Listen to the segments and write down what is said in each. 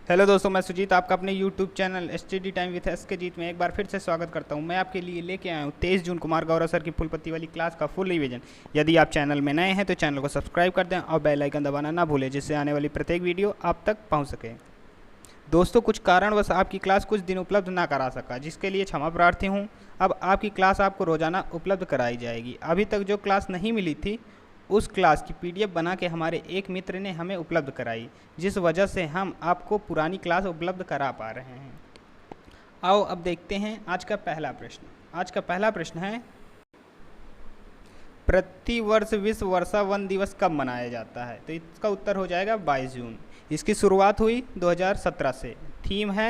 Hello दोस्तों, मैं सुजीत आपका अपने YouTube channel study time with S के जीत में एक बार फिर से स्वागत करता हूं। मैं आपके लिए लेके आया हूं 23 जून कुमार गौरव सर की फुल पत्ती वाली क्लास का फुल रिवीजन। यदि आप चैनल में नए हैं तो चैनल को सब्सक्राइब कर दें और बेल आइकन दबाना ना भूलें, जिससे आने वाली प्रत्येक वीडियो आप तक पहुँच सके। दोस्तों, कुछ कारणवश आपकी क्लास कुछ दिन उपलब्ध ना करा सका, जिसके लिए क्षमा प्रार्थी हूँ। अब आपकी क्लास आपको रोज़ाना उपलब्ध कराई जाएगी। अभी तक जो क्लास नहीं मिली थी उस क्लास की पीडीएफ बना के हमारे एक मित्र ने हमें उपलब्ध कराई, जिस वजह से हम आपको पुरानी क्लास उपलब्ध करा पा रहे हैं। आओ अब देखते हैं आज का पहला प्रश्न। आज का पहला प्रश्न है, प्रतिवर्ष विश्व वर्षा वन दिवस कब मनाया जाता है? तो इसका उत्तर हो जाएगा 22 जून। इसकी शुरुआत हुई 2017 से। थीम है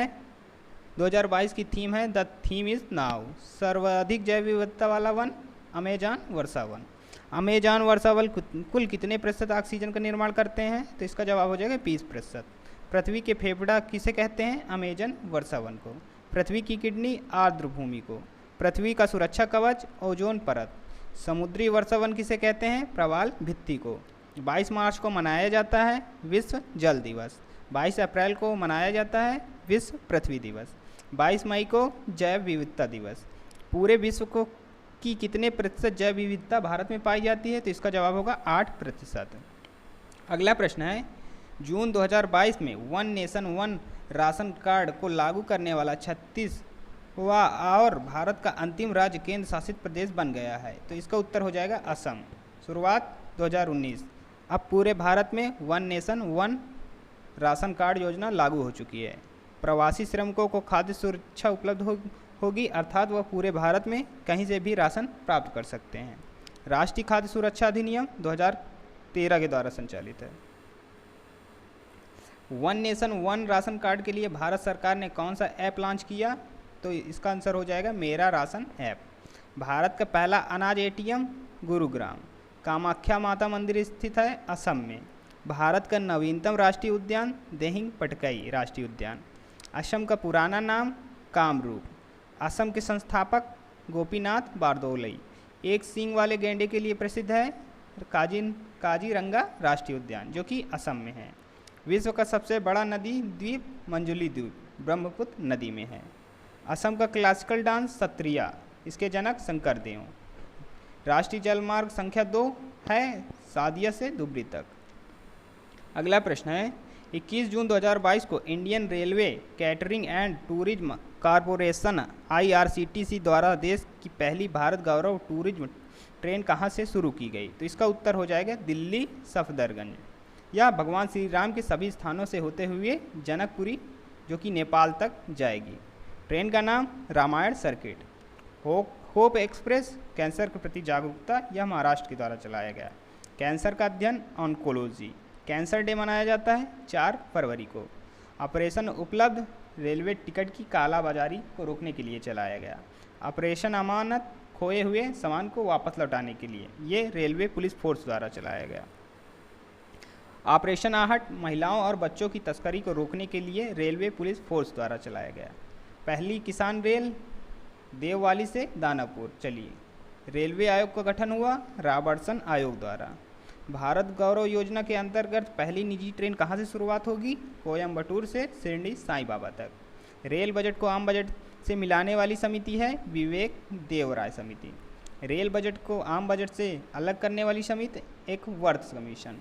2022 की थीम है द थीम इज नाउ। सर्वाधिक जैव विविधता वाला वन अमेजन वर्षा वन। अमेजन वर्षा वन कुल कितने प्रतिशत ऑक्सीजन का निर्माण करते हैं? तो इसका जवाब हो जाएगा 20%। पृथ्वी के फेफड़ा किसे कहते हैं? अमेजन वर्षा वन को। पृथ्वी की किडनी आर्द्र भूमि को। पृथ्वी का सुरक्षा कवच ओजोन परत। समुद्री वर्षा वन किसे कहते हैं? प्रवाल भित्ति को। 22 मार्च को मनाया जाता है विश्व जल दिवस। 22 अप्रैल को मनाया जाता है विश्व पृथ्वी दिवस। 22 मई को जैव विविधता दिवस। पूरे विश्व को की कितने प्रतिशत जैव विविधता भारत में पाई जाती है? तो इसका जवाब होगा 8%। अगला प्रश्न है, जून 2022 में one nation one ration card को लागू करने वाला 36वां और भारत का अंतिम राज्य केंद्र शासित प्रदेश बन गया है। तो इसका उत्तर हो जाएगा असम। शुरुआत 2019। अब पूरे भारत में one nation one ration card योजना लागू हो चुकी है। प्रवासी श्रमिकों को खाद्य सुरक्षा उपलब्ध होगी, अर्थात वह पूरे भारत में कहीं से भी राशन प्राप्त कर सकते हैं। राष्ट्रीय खाद्य सुरक्षा अधिनियम 2013 के द्वारा संचालित है। One nation one ration card के लिए भारत सरकार ने कौन सा ऐप लॉन्च किया? तो इसका आंसर हो जाएगा मेरा राशन ऐप। भारत का पहला अनाज एटीएम गुरुग्राम। कामाख्या माता मंदिर स्थित है असम में। भारत का नवीनतम राष्ट्रीय उद्यान देहिंग पटकाई राष्ट्रीय उद्यान। असम का पुराना नाम कामरूप। असम के संस्थापक गोपीनाथ बारदोलई। एक सींग वाले गैंडे के लिए प्रसिद्ध है काजीरंगा राष्ट्रीय उद्यान, जो कि असम में है। विश्व का सबसे बड़ा नदी द्वीप मंजुली द्वीप ब्रह्मपुत्र नदी में है। असम का क्लासिकल डांस सत्रिया, इसके जनक शंकर देव। राष्ट्रीय जलमार्ग संख्या 2 है सादिया से धुबरी तक। अगला प्रश्न है, 21 जून 2022 को Indian railway catering and tourism corporation IRCTC द्वारा देश की पहली भारत गौरव टूरिज्म ट्रेन कहाँ से शुरू की गई? तो इसका उत्तर हो जाएगा दिल्ली सफदरगंज या भगवान श्री राम के सभी स्थानों से होते हुए जनकपुरी, जो कि नेपाल तक जाएगी। ट्रेन का नाम Ramayan circuit. Hope Express cancer के प्रति जागरूकता, यह महाराष्ट्र के द्वारा चलाया गया। कैंसर का अध्ययन ऑन्कोलॉजी। कैंसर डे मनाया जाता है 4 फरवरी को। ऑपरेशन उपलब्ध रेलवे टिकट की कालाबाजारी को रोकने के लिए चलाया गया। ऑपरेशन अमानत खोए हुए सामान को वापस लौटाने के लिए, ये रेलवे पुलिस फोर्स द्वारा चलाया गया। ऑपरेशन आहट महिलाओं और बच्चों की तस्करी को रोकने के लिए रेलवे पुलिस फोर्स द्वारा चलाया गया। पहली किसान रेल देववाली से दानापुर चली। रेलवे आयोग का गठन हुआ रॉबर्टसन आयोग द्वारा। भारत गौरव योजना के अंतर्गत पहली निजी ट्रेन कहाँ से शुरुआत होगी? कोयम्बटूर से शिरडी साईं बाबा तक। रेल बजट को आम बजट से मिलाने वाली समिति है विवेक देवराय समिति। रेल बजट को आम बजट से अलग करने वाली समिति एक वर्थ कमीशन।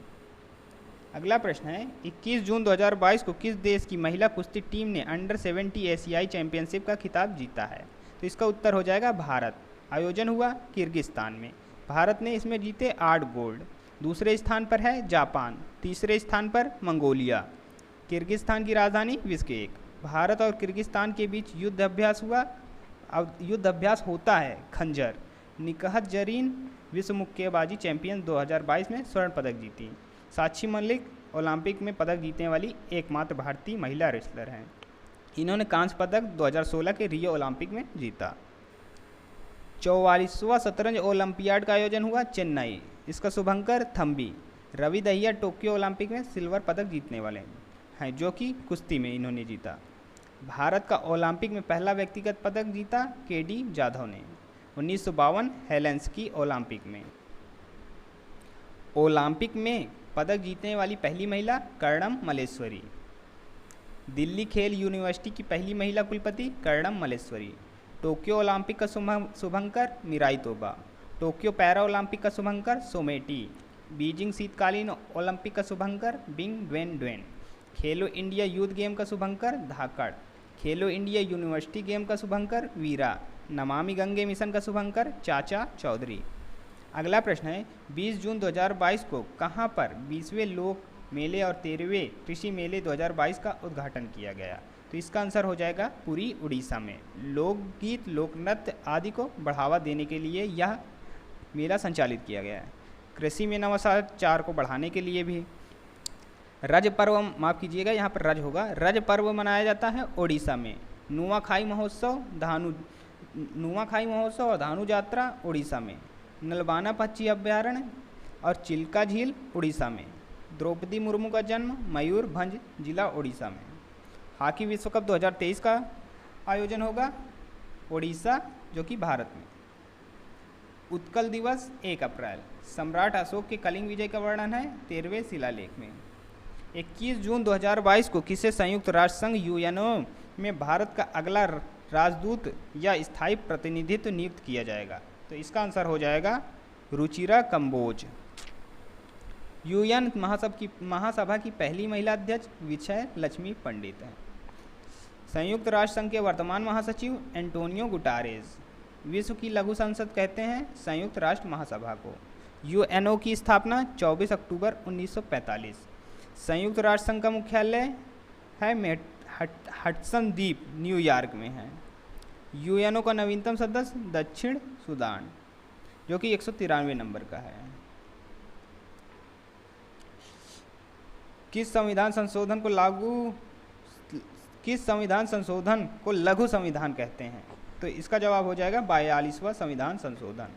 अगला प्रश्न है, 21 जून 2022 को किस देश की महिला कुश्ती टीम ने अंडर 70 एशियाई चैंपियनशिप का खिताब जीता है? तो इसका उत्तर हो जाएगा भारत। आयोजन हुआ किर्गिस्तान में। भारत ने इसमें जीते 8 गोल्ड। दूसरे स्थान पर है जापान। तीसरे स्थान पर मंगोलिया। किर्गिस्तान की राजधानी बिश्केक। भारत और किर्गिस्तान के बीच युद्ध अभ्यास हुआ। अब युद्ध अभ्यास होता है खंजर। निकहत जरीन विश्व मुक्केबाजी चैंपियन 2022 में स्वर्ण पदक जीती। साक्षी मलिक ओलंपिक में पदक जीतने वाली एकमात्र भारतीय महिला रेसलर हैं। इन्होंने कांस्य पदक 2016 के रियो ओलंपिक में जीता। 44वां शतरंज ओलंपियाड का आयोजन हुआ चेन्नई। इसका शुभंकर थम्बी। रवि दहिया टोक्यो ओलंपिक में सिल्वर पदक जीतने वाले हैं, जो कि कुश्ती में इन्होंने जीता। भारत का ओलंपिक में पहला व्यक्तिगत पदक जीता KD जाधव ने 1952 हेलेंस्की ओलंपिक में। ओलंपिक में पदक जीतने वाली पहली महिला कर्णम मल्लेश्वरी। दिल्ली खेल यूनिवर्सिटी की पहली महिला कुलपति कर्णम मल्लेश्वरी। टोक्यो ओलंपिक का शुभंकर मिराई तोबा। टोक्यो पैरा ओलंपिक का शुभंकर सोमेटी। बीजिंग शीतकालीन ओलंपिक का शुभंकर बिंग ड्वेन ड्वेन। खेलो इंडिया यूथ गेम का शुभंकर धाकड़। खेलो इंडिया यूनिवर्सिटी गेम का शुभंकर वीरा। नमामि गंगे मिशन का शुभंकर चाचा चौधरी। अगला प्रश्न है 20 जून 2022 को कहाँ पर 20वें लोक मेले और 13वें कृषि मेले 2022 का उद्घाटन किया गया? तो इसका आंसर हो जाएगा पुरी, उड़ीसा में। लोकगीत, लोक नृत्य आदि को बढ़ावा देने के लिए यह मेला संचालित किया गया है। कृषि में नवाचार को बढ़ाने के लिए भी। रज पर्व, माफ़ कीजिएगा, यहाँ पर रज होगा। रज पर्व मनाया जाता है उड़ीसा में। नुआखाई महोत्सव और धानु यात्रा उड़ीसा में। नलबाना पक्षी अभ्यारण्य और चिल्का झील उड़ीसा में। द्रौपदी मुर्मू का जन्म मयूरभंज जिला उड़ीसा में। हॉकी विश्व कप 2023 का आयोजन होगा उड़ीसा, जो कि भारत में। उत्कल दिवस 1 अप्रैल। सम्राट अशोक के कलिंग विजय का वर्णन है 13वें शिलालेख में। 21 जून 2022 को किसे संयुक्त राष्ट्र संघ यूएनओ में भारत का अगला राजदूत या स्थायी प्रतिनिधित्व नियुक्त किया जाएगा? तो इसका आंसर हो जाएगा रुचिरा कंबोज। यूएन महासभा की पहली महिला अध्यक्ष विजय लक्ष्मी पंडित हैं। संयुक्त राष्ट्र संघ के वर्तमान महासचिव एंटोनियो गुटारेस। विश्व की लघु संसद कहते हैं संयुक्त राष्ट्र महासभा को। यूएनओ की स्थापना 24 अक्टूबर 1945। संयुक्त राष्ट्र संघ का मुख्यालय है हडसन द्वीप, न्यूयॉर्क में है। यूएनओ का नवीनतम सदस्य दक्षिण सूडान, जो कि 193 नंबर का है। किस संविधान संशोधन को लघु संविधान कहते हैं? तो इसका जवाब हो जाएगा 42वां संविधान संशोधन।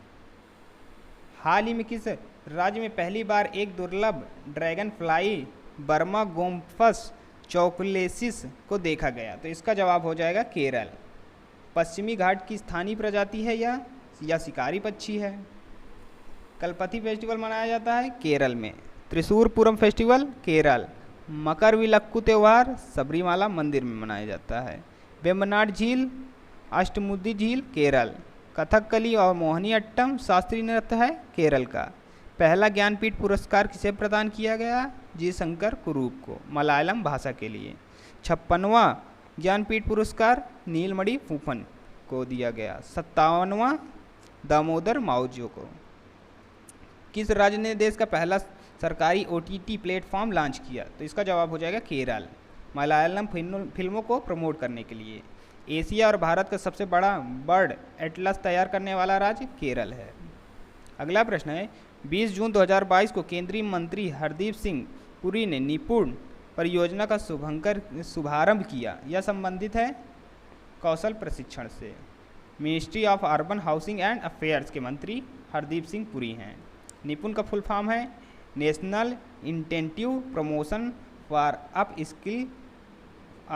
हाल ही में किस राज्य में पहली बार एक दुर्लभ ड्रैगन फ्लाई बर्मा गोम्फस चौकलेसिस को देखा गया? तो इसका जवाब हो जाएगा केरल। पश्चिमी घाट की स्थानीय प्रजाति है या शिकारी पक्षी है? कलपति फेस्टिवल मनाया जाता है केरल में। त्रिशूर पूरम फेस्टिवल केरल। मकर विलक्कु त्यौहार सबरीमाला मंदिर में मनाया जाता है। वेम्बनाड झील, अष्टमुदी झील केरल। कथकली और मोहिनी अट्टम शास्त्रीय नृत्य है केरल का। पहला ज्ञानपीठ पुरस्कार किसे प्रदान किया गया? जी शंकर कुरूप को, मलयालम भाषा के लिए। 56वां ज्ञानपीठ पुरस्कार नीलमणि फूफन को दिया गया। 57वां दामोदर मावजो को। किस राज्य ने देश का पहला सरकारी OTT प्लेटफॉर्म लॉन्च किया? तो इसका जवाब हो जाएगा केरल, मलयालम फिल्मों को प्रमोट करने के लिए। एशिया और भारत का सबसे बड़ा बर्ड एटलस तैयार करने वाला राज्य केरल है। अगला प्रश्न है 20 जून 2022 को केंद्रीय मंत्री हरदीप सिंह पुरी ने निपुण परियोजना का शुभारंभ किया। यह संबंधित है कौशल प्रशिक्षण से। Ministry of urban housing and affairs के मंत्री हरदीप सिंह पुरी हैं। निपुण का फुल फॉर्म है national incentive promotion for up skill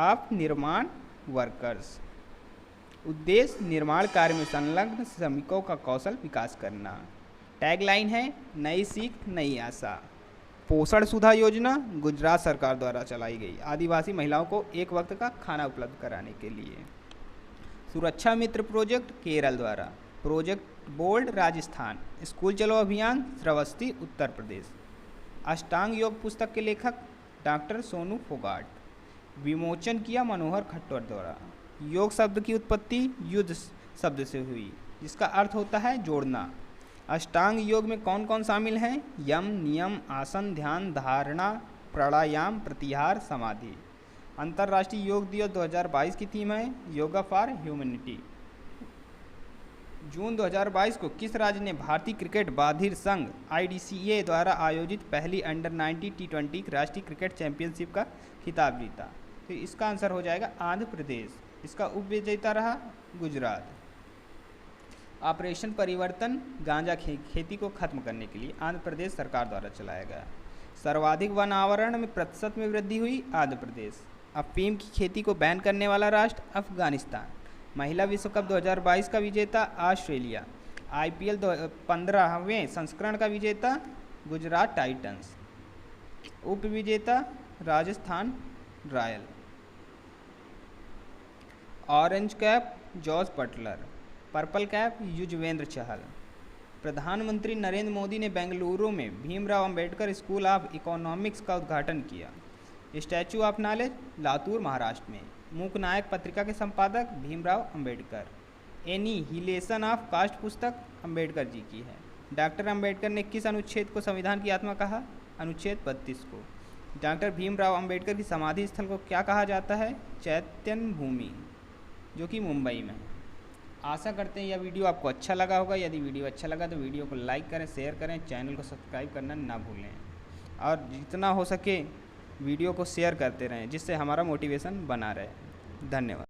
of निर्माण वर्कर्स। उद्देश्य निर्माण कार्य में संलग्न श्रमिकों का कौशल विकास करना। टैगलाइन है नई सीख नई आशा। पोषण सुधा योजना गुजरात सरकार द्वारा चलाई गई, आदिवासी महिलाओं को एक वक्त का खाना उपलब्ध कराने के लिए। सुरक्षा मित्र प्रोजेक्ट केरल द्वारा। Project bold Rajasthan. स्कूल चलो अभियान श्रावस्ती उत्तर प्रदेश। अष्टांग योग पुस्तक के लेखक डॉक्टर सोनू फोगाट। विमोचन किया मनोहर खट्टर द्वारा। योग शब्द की उत्पत्ति युद्ध शब्द से हुई, जिसका अर्थ होता है जोड़ना। अष्टांग योग में कौन कौन शामिल हैं? यम, नियम, आसन, ध्यान, धारणा, प्राणायाम, प्रत्याहार, समाधि। अंतर्राष्ट्रीय योग दिवस 2022 की थीम है योगा फॉर ह्यूमैनिटी। जून 2022 को किस राज्य ने भारतीय क्रिकेट बाधिर संघ IDCA द्वारा आयोजित पहली अंडर 90 T20 राष्ट्रीय क्रिकेट चैंपियनशिप का खिताब जीता? तो इसका आंसर हो जाएगा आंध्र प्रदेश। इसका उपविजेता रहा गुजरात। ऑपरेशन परिवर्तन गांजा खेती को खत्म करने के लिए आंध्र प्रदेश सरकार द्वारा चलाया गया। सर्वाधिक वन आवरण में प्रतिशत में वृद्धि हुई आंध्र प्रदेश। अफीम की खेती को बैन करने वाला राष्ट्र अफगानिस्तान। महिला विश्व कप 2022 का विजेता ऑस्ट्रेलिया। IPL 15वें संस्करण का विजेता गुजरात टाइटंस। उप विजेता Rajasthan Royal. Orange cap George Butler, purple cap Yuzvendra Chahal. प्रधानमंत्री नरेंद्र मोदी ने बेंगलुरु में Bhimrao Ambedkar school of economics का उद्घाटन किया। Statue of knowledge Latur Maharashtra में। मूक नायक पत्रिका के संपादक Bhimrao Ambedkar. Annihilation of caste पुस्तक अंबेडकर जी की है। डॉक्टर अंबेडकर ने किस अनुच्छेद को संविधान की आत्मा कहा? अनुच्छेद 32 को। डॉक्टर भीमराव अंबेडकर की समाधि स्थल को क्या कहा जाता है? चैतन्य भूमि, जो कि मुंबई में है। आशा करते हैं यह वीडियो आपको अच्छा लगा होगा। यदि वीडियो अच्छा लगा तो वीडियो को लाइक करें, शेयर करें, चैनल को सब्सक्राइब करना ना भूलें और जितना हो सके वीडियो को शेयर करते रहें, जिससे हमारा मोटिवेशन बना रहे। धन्यवाद।